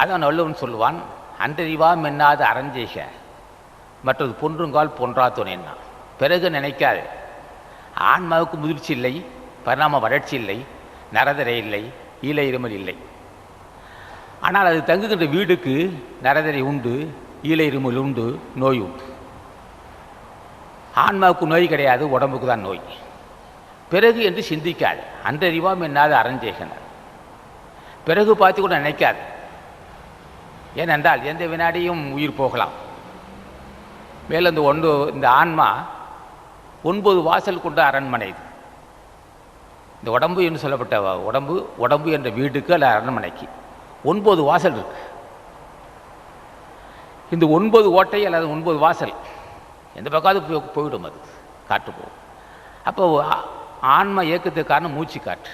அதான் வள்ளுவன் சொல்லுவான், அன்றறிவா மென்னாது அறஞ்செய்க, மற்றது பொன்றுங்கால் பொன்றா துணைன்னா. பிறகு நினைக்காது. ஆன்மாவுக்கு முதிர்ச்சி இல்லை, பரிணாம வளர்ச்சி இல்லை, நரதரை இல்லை, ஈழ இருமல் இல்லை. ஆனால் அது தங்குகின்ற வீடுக்கு நரதரை உண்டு, ஈழ இருமல் உண்டு, நோய் உண்டு. ஆன்மாவுக்கு நோய் கிடையாது, உடம்புக்கு தான் நோய். பிறகு என்று சிந்திக்காது. அன்றறிவாம் என்னாது அறஞ்செய்கனர். பிறகு பார்த்து கூட நினைக்காது. ஏனென்றால் எந்த வினாடியும் உயிர் போகலாம். மேலும் இந்த ஆன்மா 9 வாசல் கொண்ட அரண்மனை. இது இந்த உடம்பு என்று சொல்லப்பட்ட உடம்பு என்ற வீடுக்கு அல்ல அரண்மனைக்கு 9 வாசல் இருக்கு. இந்த 9 ஓட்டை அல்லது 9 வாசல் எந்த பக்கமாவது போயிடும், அது காற்று போகும். அப்போ ஆன்மா இயக்கத்துக்கு காரணம் மூச்சு காற்று.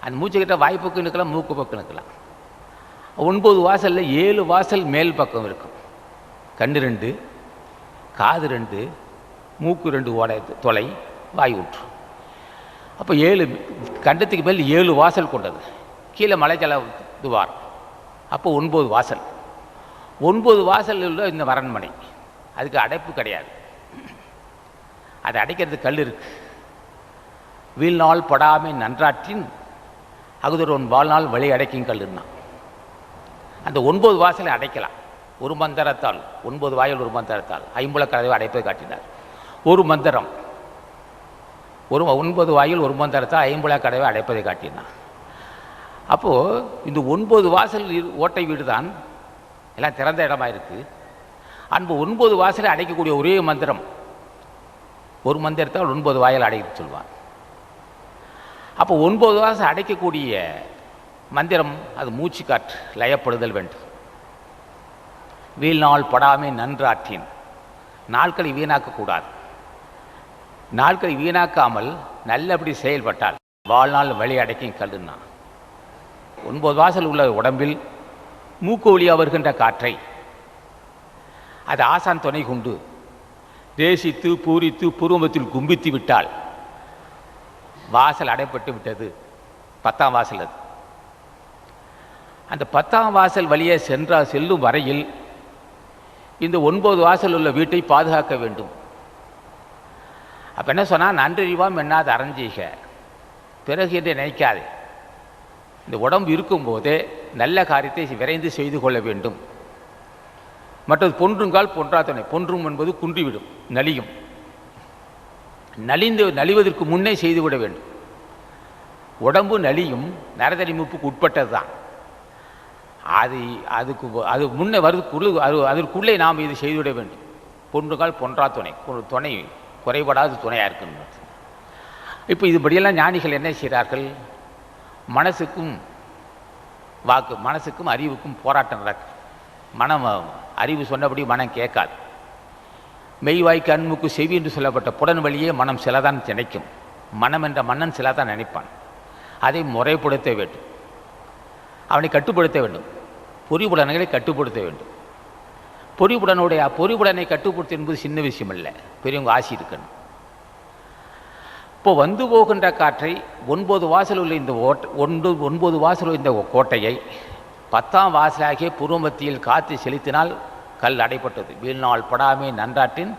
அந்த மூச்சு காற்ற வாய்ப்புக்கு நிற்கலாம், மூக்கு பக்கம் நிற்கலாம். 9 வாசலில் 7 வாசல் மேல் பக்கம் இருக்கும். கண்ணு 2, காது 2, மூக்கு 2 ஓடை தொலை, வாய் ஊற்று. அப்போ 7 கண்டத்துக்கு மேல் 7 வாசல் கொண்டது. கீழே மலைச்சல துவாரம். அப்போ 9 வாசல். 9 வாசல் உள்ள இந்த அரண்மனை. அதுக்கு அடைப்பு கிடையாது. அதை அடைக்கிறது கல் இருக்கு. வீழ்நாள் படாமை நன்றாற்றின் அகுதொருவன் வாழ்நாள் வழி அடைக்கும் கல்லுன்னா. அந்த 9 வாசலை அடைக்கலாம் ஒரு மந்திரத்தால். 9 வாயில் ஒரு மந்திரத்தால் ஐம்புலக் கதவை அடைப்பதை காட்டினார். ஒரு மந்திரம், 9 வாயில் ஒரு மந்திரத்தால் ஐம்புலக் கதவை அடைப்பதை காட்டினார். அப்போது இந்த 9 வாசல் ஓட்டை வீடு தான் எல்லாம் திறந்த இடமாக இருக்குது. அந்த 9 வாசலை அடைக்கக்கூடிய ஒரே மந்திரம், ஒரு மந்திரத்தால் 9 வாயில் அடைக்க சொல்வார். அப்போ 9 வாசல் அடைக்கக்கூடிய மந்திரம் அது மூச்சு காற்று, லயப்படுதல் வேண்டும். வீழ்நாள் படாமை நன்றாற்றின். நாட்களை வீணாக்கக்கூடாது. நாட்களை வீணாக்காமல் நல்லபடி செயல்பட்டால் வாழ்நாள் வழி அடைக்கும் கல்லுன்னா. 9 வாசல் உள்ள உடம்பில் மூக்கு வழியாக வருகின்ற காற்றை அது ஆசான் துணை கொண்டு தேசித்து பூரித்து பூர்வத்தில் கும்பித்து விட்டால் வாசல் அடைப்பட்டு விட்டது. 10ஆம் வாசல் அது. அந்த 10ஆம் வாசல் வழியே செல்லும் வரையில் இந்த 9 வாசல் உள்ள வீட்டை பாதுகாக்க வேண்டும். அப்போ என்ன சொன்னால், நன்றறிவாம் என்னாது அறஞ்செய்க, பிறகு என்று நினைக்காது. இந்த உடம்பு இருக்கும்போதே நல்ல காரியத்தை விரைந்து செய்து கொள்ள வேண்டும். மற்றது பொன்றுங்கால் பொன்றா துணை. பொன்றும் என்பது குன்றிவிடும், நலியும். நலிவதற்கு முன்னே செய்துவிட வேண்டும். உடம்பு நலியும், நரதரி மூப்புக்கு உட்பட்டது தான். அது முன்னே அதற்குள்ளே நாம் இது செய்துவிட வேண்டும். பொன்றுகால் பொன்றா துணை. துணை குறைபடாத துணையாக இருக்கணும். இப்போ இதுபடியெல்லாம் ஞானிகள் என்ன செய்கிறார்கள்? மனசுக்கும் அறிவுக்கும் போராட்டம் நடக்கும். மனம் அறிவு சொன்னபடி மனம் கேட்காது. மெய்வாய்க்கு அன்முக்கு செவி என்று சொல்லப்பட்ட புடன் வழியே மனம் சிலதான் நினைக்கும். மனம் என்ற மன்னன் சிலதான் நினைப்பான். அதை முறைப்படுத்த வேண்டும், அவனை கட்டுப்படுத்த வேண்டும். பொறிபுடன்களை கட்டுப்படுத்த வேண்டும். பொறிபுடனை கட்டுப்படுத்த என்பது சின்ன விஷயம் அல்ல, பெரியவங்க ஆசி இருக்கணும். இப்போ வந்து போகின்ற காற்றை 9 வாசல் உள்ள இந்த 9 வாசல் உள்ள இந்த கோட்டையை 10ஆம் வாசலாகிய பூர்வமத்தியில் காற்று செலுத்தினால் கல் அடைப்பட்டது. வீழ்நாள் படாமே நன்றாற்றின்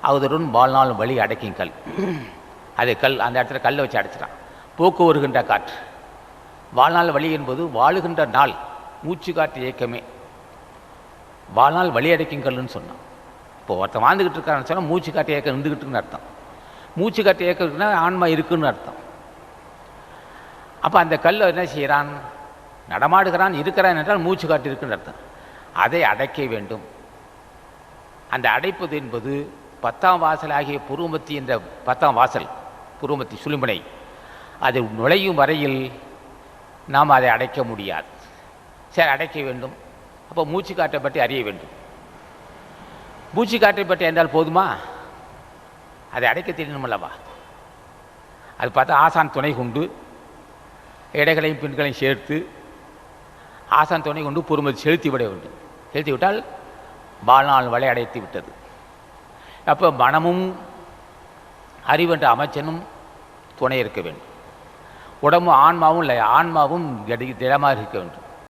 அவதருடன் வாழ்நாள் வழி அடைக்கும் கல். அது கல் அந்த இடத்துல கல்லை வச்சு அடைச்சிட்டான். போக்கு வருகின்ற காற்று. வாழ்நாள் வழி என்பது வாழுகின்ற நாள், மூச்சு காற்று இயக்கமே. வாழ்நாள் வழி அடைக்கும் கல்லுன்னு சொன்னான். இப்போ ஒருத்தன் வாழ்ந்துக்கிட்டு இருக்கான்னு சொன்னால் மூச்சு காற்று இயக்கம் இருந்துக்கிட்டுன்னு அர்த்தம். மூச்சு காற்று இயக்கம்னா ஆன்மா இருக்குன்னு அர்த்தம். அப்போ அந்த கல்லை என்ன செய்கிறான்? நடமாடுகிறான், இருக்கிறான் என்றால் மூச்சு காற்று இருக்குன்னு அர்த்தம். அதை அடைக்க வேண்டும். அந்த அடைப்பது என்பது 10ஆம் வாசல் ஆகிய பூர்வமத்தி என்ற 10ஆம் வாசல், பூர்வமத்தி சுழுமனை, அது நுழையும் வரையில் நாம் அதை அடைக்க முடியாது. சரி, அடைக்க வேண்டும். அப்போ மூச்சு காற்றை பற்றி அறிய வேண்டும். மூச்சு காற்றை பற்றி என்றால் போதுமா? அதை அடைக்க தெரியணும் அல்லவா? அது பார்த்தா ஆசான் துணை கொண்டு இடைகளையும் பெண்களையும் சேர்த்து ஆசான் துணை கொண்டு பொறுமதி செலுத்தி விட வேண்டும். செலுத்தி விட்டால் வாழ்நாள் வலை அடைத்து விட்டது. அப்போ மனமும் அறிவென்ற அமைச்சனும் துணை இருக்க வேண்டும். உடம்பும் ஆன்மாவும் திடமாக இருக்க வேண்டும்.